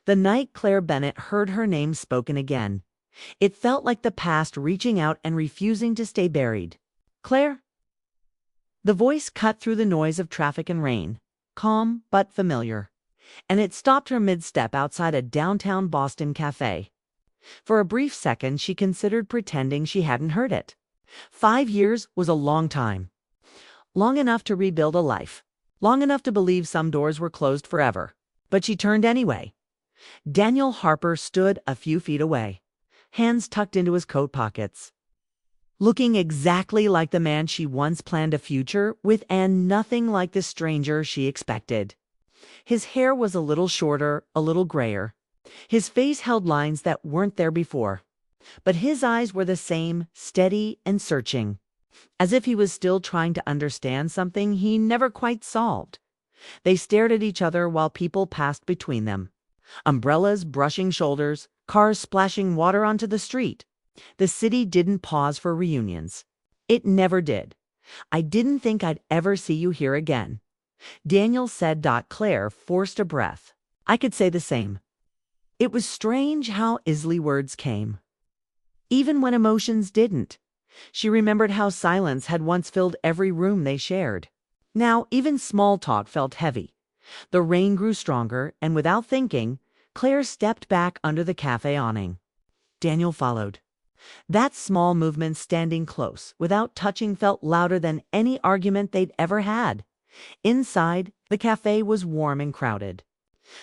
The night Claire Bennett heard her name spoken again, it felt like the past reaching out and refusing to stay buried. "Claire?" The voice cut through the noise of traffic and rain, calm but familiar, and it stopped her mid-step outside a downtown Boston cafe. For a brief second, she considered pretending she hadn't heard it. 5 years was a long time. Long enough to rebuild a life. Long enough to believe some doors were closed forever. But she turned anyway. Daniel Harper stood a few feet away, hands tucked into his coat pockets, looking exactly like the man she once planned a future with and nothing like the stranger she expected. His hair was a little shorter, a little grayer. His face held lines that weren't there before. But his eyes were the same, steady and searching, as if he was still trying to understand something he never quite solved. They stared at each other while people passed between them. Umbrellas brushing shoulders, cars splashing water onto the street. The city didn't pause for reunions. It never did. "I didn't think I'd ever see you here again," Daniel said. Claire forced a breath. "I could say the same." It was strange how easily words came, even when emotions didn't. She remembered how silence had once filled every room they shared. Now even small talk felt heavy. The rain grew stronger, and without thinking, Claire stepped back under the cafe awning. Daniel followed. That small movement, standing close, without touching, felt louder than any argument they'd ever had. Inside, the cafe was warm and crowded.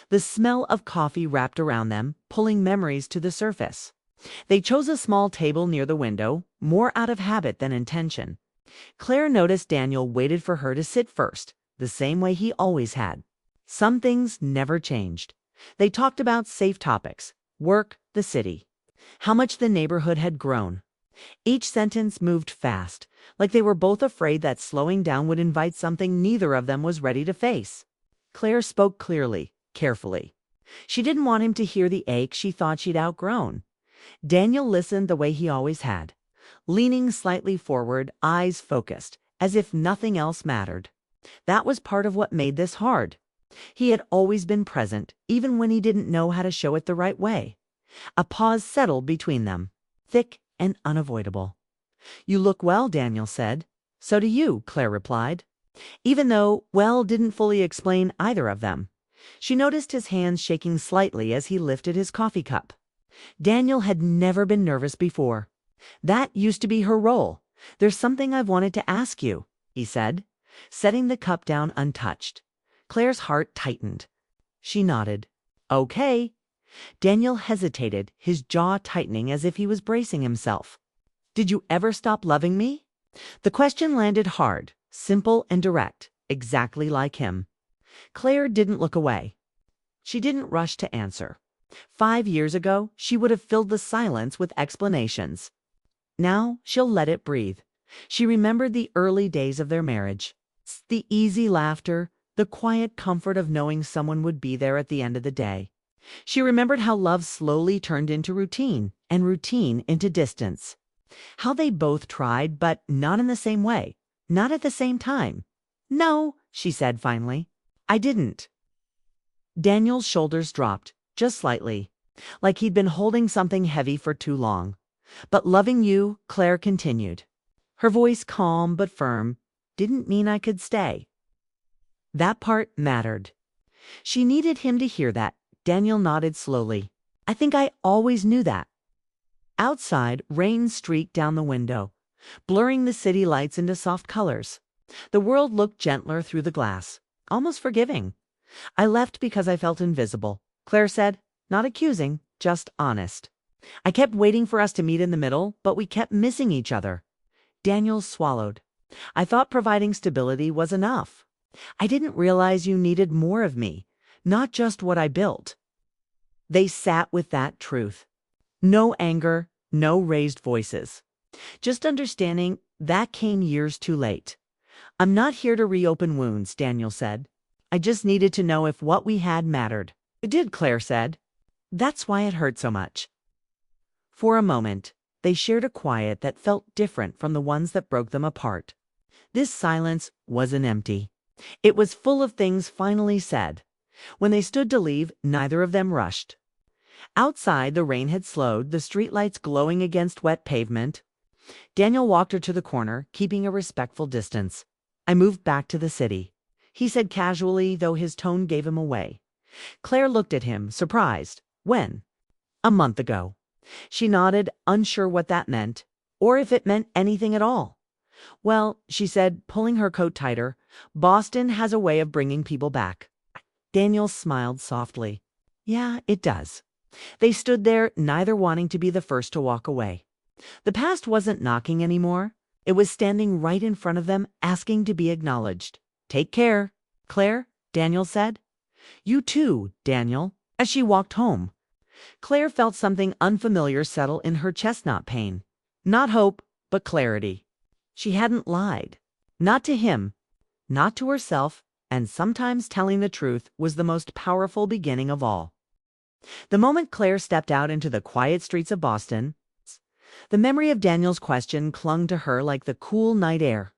The smell of coffee wrapped around them, pulling memories to the surface. They chose a small table near the window, more out of habit than intention. Claire noticed Daniel waited for her to sit first, the same way he always had. Some things never changed. They talked about safe topics, work, the city, how much the neighborhood had grown. Each sentence moved fast, like they were both afraid that slowing down would invite something neither of them was ready to face. Claire spoke clearly, carefully. She didn't want him to hear the ache she thought she'd outgrown. Daniel listened the way he always had, leaning slightly forward, eyes focused, as if nothing else mattered. That was part of what made this hard. He had always been present, even when he didn't know how to show it the right way. A pause settled between them, thick and unavoidable. "You look well," Daniel said. "So do you," Claire replied, even though well didn't fully explain either of them. She noticed his hands shaking slightly as he lifted his coffee cup. Daniel had never been nervous before. That used to be her role. "There's something I've wanted to ask you," he said, setting the cup down untouched. Claire's heart tightened. She nodded. "Okay." Daniel hesitated, his jaw tightening as if he was bracing himself. "Did you ever stop loving me?" The question landed hard, simple and direct, exactly like him. Claire didn't look away. She didn't rush to answer. 5 years ago, she would have filled the silence with explanations. Now she'll let it breathe. She remembered the early days of their marriage, the easy laughter, the quiet comfort of knowing someone would be there at the end of the day. She remembered how love slowly turned into routine, and routine into distance. How they both tried, but not in the same way, not at the same time. "No," she said finally, "I didn't." Daniel's shoulders dropped, just slightly, like he'd been holding something heavy for too long. "But loving you," Claire continued, her voice calm but firm, "didn't mean I could stay." That part mattered. She needed him to hear that. Daniel nodded slowly. "I think I always knew that." Outside, rain streaked down the window, blurring the city lights into soft colors. The world looked gentler through the glass, almost forgiving. "I left because I felt invisible," Claire said, not accusing, just honest. "I kept waiting for us to meet in the middle, but we kept missing each other." Daniel swallowed. "I thought providing stability was enough. I didn't realize you needed more of me, not just what I built." They sat with that truth. No anger, no raised voices. Just understanding that came years too late. "I'm not here to reopen wounds," Daniel said. "I just needed to know if what we had mattered." "It did," Claire said. "That's why it hurt so much." For a moment, they shared a quiet that felt different from the ones that broke them apart. This silence wasn't empty. It was full of things finally said, When they stood to leave, neither of them rushed. Outside, the rain had slowed, the streetlights glowing against wet pavement. Daniel walked her to the corner, keeping a respectful distance. "I moved back to the city," he said casually, though his tone gave him away. Claire looked at him, surprised. "When?" "A month ago." She nodded, unsure what that meant, or if it meant anything at all. "Well," she said, pulling her coat tighter, "Boston has a way of bringing people back." Daniel smiled softly. "Yeah, it does." They stood there, neither wanting to be the first to walk away. The past wasn't knocking anymore. It was standing right in front of them, asking to be acknowledged. "Take care, Claire," Daniel said. "You too, Daniel," as she walked home. Claire felt something unfamiliar settle in her chestnut pain. Not hope, but clarity. She hadn't lied. Not to him, not to herself, and sometimes telling the truth was the most powerful beginning of all. The moment Claire stepped out into the quiet streets of Boston, the memory of Daniel's question clung to her like the cool night air.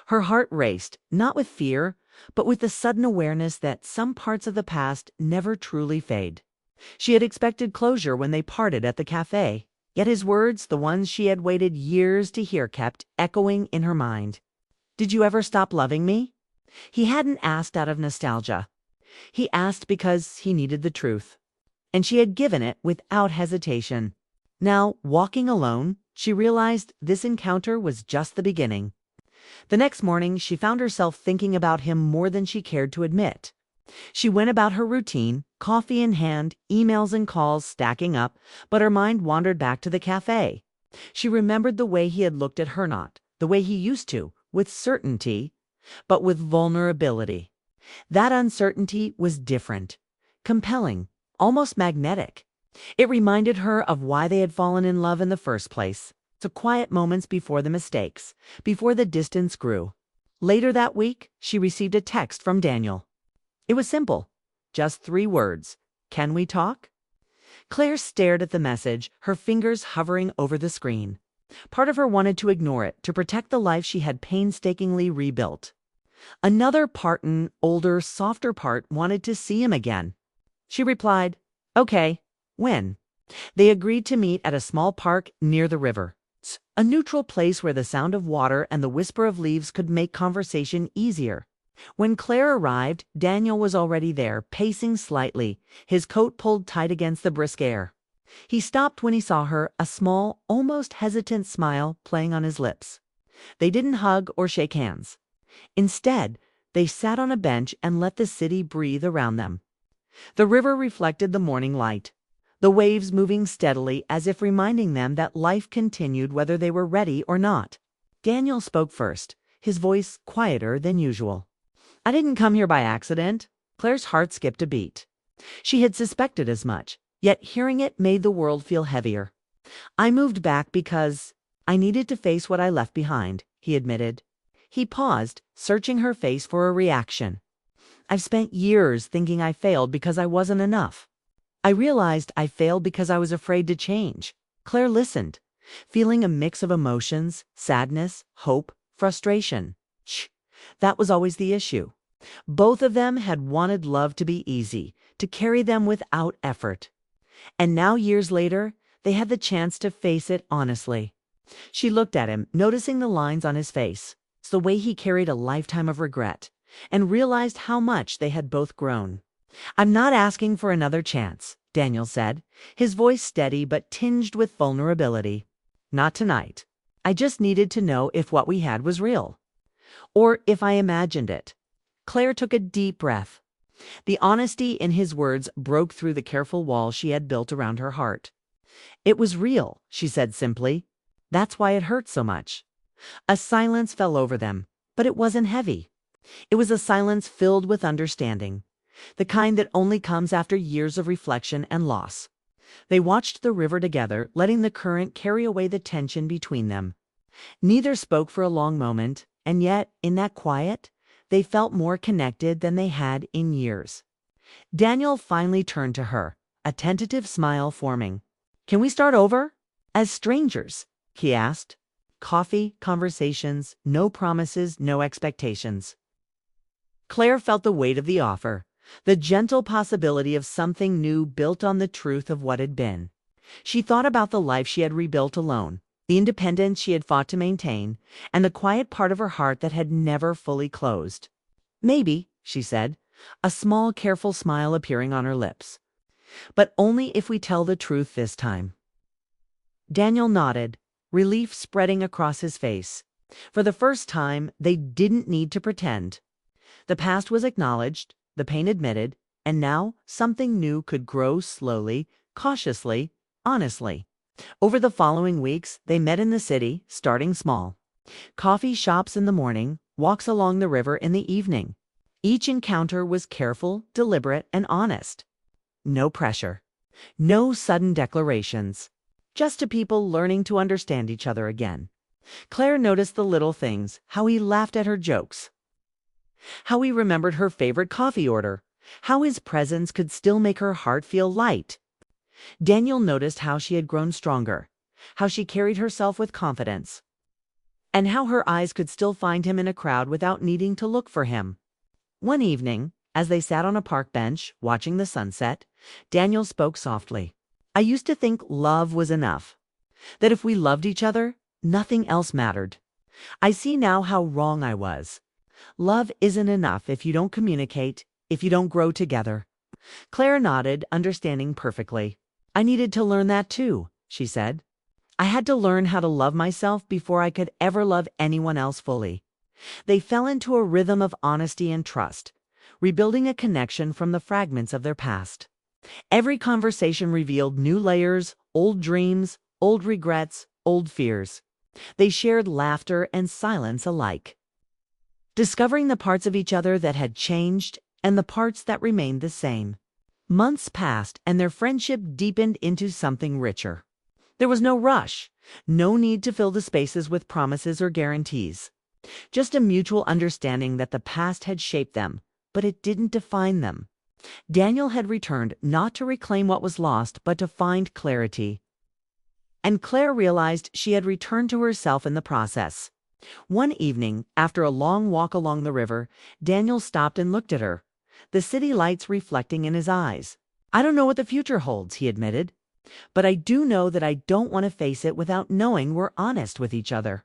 Her heart raced, not with fear, but with the sudden awareness that some parts of the past never truly fade. She had expected closure when they parted at the cafe, yet his words, the ones she had waited years to hear, kept echoing in her mind. "Did you ever stop loving me?" He hadn't asked out of nostalgia. He asked because he needed the truth. And she had given it without hesitation. Now, walking alone, she realized this encounter was just the beginning. The next morning, she found herself thinking about him more than she cared to admit. She went about her routine, coffee in hand, emails and calls stacking up, but her mind wandered back to the cafe. She remembered the way he had looked at her, not the way he used to, with certainty, but with vulnerability. That uncertainty was different, compelling, almost magnetic. It reminded her of why they had fallen in love in the first place. The quiet moments before the mistakes, before the distance grew. Later that week, she received a text from Daniel. It was simple, just 3 words. "Can we talk?" Claire stared at the message, her fingers hovering over the screen. Part of her wanted to ignore it, to protect the life she had painstakingly rebuilt. Another part, an older, softer part, wanted to see him again. She replied, "Okay, when?" They agreed to meet at a small park near the river. A neutral place where the sound of water and the whisper of leaves could make conversation easier. When Claire arrived, Daniel was already there, pacing slightly, his coat pulled tight against the brisk air. He stopped when he saw her, a small, almost hesitant smile playing on his lips. They didn't hug or shake hands. Instead, they sat on a bench and let the city breathe around them. The river reflected the morning light, the waves moving steadily as if reminding them that life continued whether they were ready or not. Daniel spoke first, his voice quieter than usual. "I didn't come here by accident." Claire's heart skipped a beat. She had suspected as much, yet hearing it made the world feel heavier. "I moved back because I needed to face what I left behind," he admitted. He paused, searching her face for a reaction. "I've spent years thinking I failed because I wasn't enough. I realized I failed because I was afraid to change." Claire listened, feeling a mix of emotions, sadness, hope, frustration. That was always the issue. Both of them had wanted love to be easy, to carry them without effort. And now, years later, they had the chance to face it honestly. She looked at him, noticing the lines on his face, the way he carried a lifetime of regret, and realized how much they had both grown. "I'm not asking for another chance," Daniel said, his voice steady but tinged with vulnerability. "Not tonight. I just needed to know if what we had was real. Or if I imagined it." Claire took a deep breath. The honesty in his words broke through the careful wall she had built around her heart. "It was real," she said simply. "That's why it hurt so much." A silence fell over them, but it wasn't heavy. It was a silence filled with understanding, the kind that only comes after years of reflection and loss. They watched the river together, letting the current carry away the tension between them. Neither spoke for a long moment, and yet, in that quiet, they felt more connected than they had in years. Daniel finally turned to her, a tentative smile forming. "Can we start over? As strangers?" he asked. Coffee, conversations, no promises, no expectations. Claire felt the weight of the offer, the gentle possibility of something new built on the truth of what had been. She thought about the life she had rebuilt alone, the independence she had fought to maintain, and the quiet part of her heart that had never fully closed. "Maybe," she said, a small, careful smile appearing on her lips. "But only if we tell the truth this time." Daniel nodded, relief spreading across his face. For the first time, they didn't need to pretend. The past was acknowledged, the pain admitted, and now something new could grow slowly, cautiously, honestly. Over the following weeks, they met in the city, starting small. Coffee shops in the morning, walks along the river in the evening. Each encounter was careful, deliberate, and honest. No pressure. No sudden declarations. Just two people learning to understand each other again. Claire noticed the little things, how he laughed at her jokes, how he remembered her favorite coffee order, how his presence could still make her heart feel light. Daniel noticed how she had grown stronger, how she carried herself with confidence, and how her eyes could still find him in a crowd without needing to look for him. One evening, as they sat on a park bench watching the sunset, Daniel spoke softly. "I used to think love was enough, that if we loved each other, nothing else mattered. I see now how wrong I was. Love isn't enough if you don't communicate, if you don't grow together." Claire nodded, understanding perfectly. "I needed to learn that too," she said. "I had to learn how to love myself before I could ever love anyone else fully." They fell into a rhythm of honesty and trust, rebuilding a connection from the fragments of their past. Every conversation revealed new layers, old dreams, old regrets, old fears. They shared laughter and silence alike, discovering the parts of each other that had changed and the parts that remained the same. Months passed, and their friendship deepened into something richer. There was no rush, no need to fill the spaces with promises or guarantees. Just a mutual understanding that the past had shaped them, but it didn't define them. Daniel had returned not to reclaim what was lost, but to find clarity. And Claire realized she had returned to herself in the process. One evening, after a long walk along the river, Daniel stopped and looked at her, the city lights reflecting in his eyes. "I don't know what the future holds," he admitted, "but I do know that I don't want to face it without knowing we're honest with each other."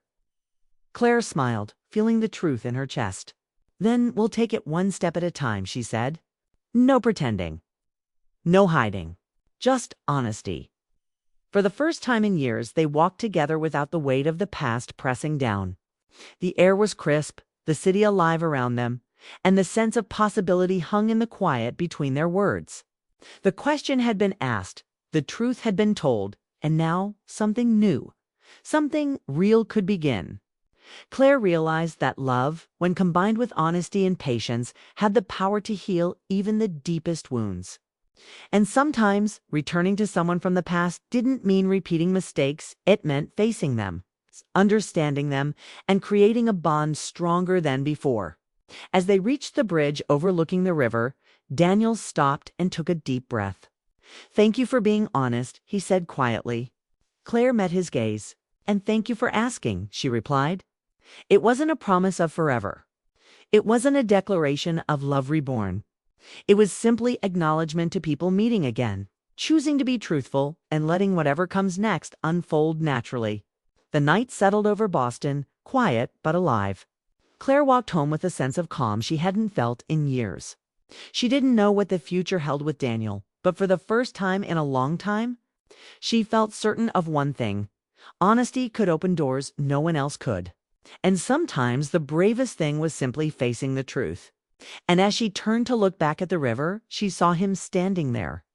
Claire smiled, feeling the truth in her chest. "Then we'll take it one step at a time," she said. "No pretending. No hiding. Just honesty." For the first time in years, they walked together without the weight of the past pressing down. The air was crisp, the city alive around them, and the sense of possibility hung in the quiet between their words. The question had been asked, the truth had been told, and now something new, something real could begin. Claire realized that love, when combined with honesty and patience, had the power to heal even the deepest wounds. And sometimes, returning to someone from the past didn't mean repeating mistakes, it meant facing them, understanding them, and creating a bond stronger than before. As they reached the bridge overlooking the river, Daniel stopped and took a deep breath. "Thank you for being honest," he said quietly. Claire met his gaze. "And thank you for asking," she replied. It wasn't a promise of forever. It wasn't a declaration of love reborn. It was simply acknowledgement to people meeting again, choosing to be truthful, and letting whatever comes next unfold naturally. The night settled over Boston, quiet but alive. Claire walked home with a sense of calm she hadn't felt in years. She didn't know what the future held with Daniel, but for the first time in a long time, she felt certain of one thing: honesty could open doors no one else could. And sometimes the bravest thing was simply facing the truth. And as she turned to look back at the river, she saw him standing there,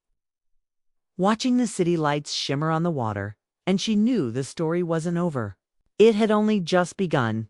watching the city lights shimmer on the water, and she knew the story wasn't over. It had only just begun.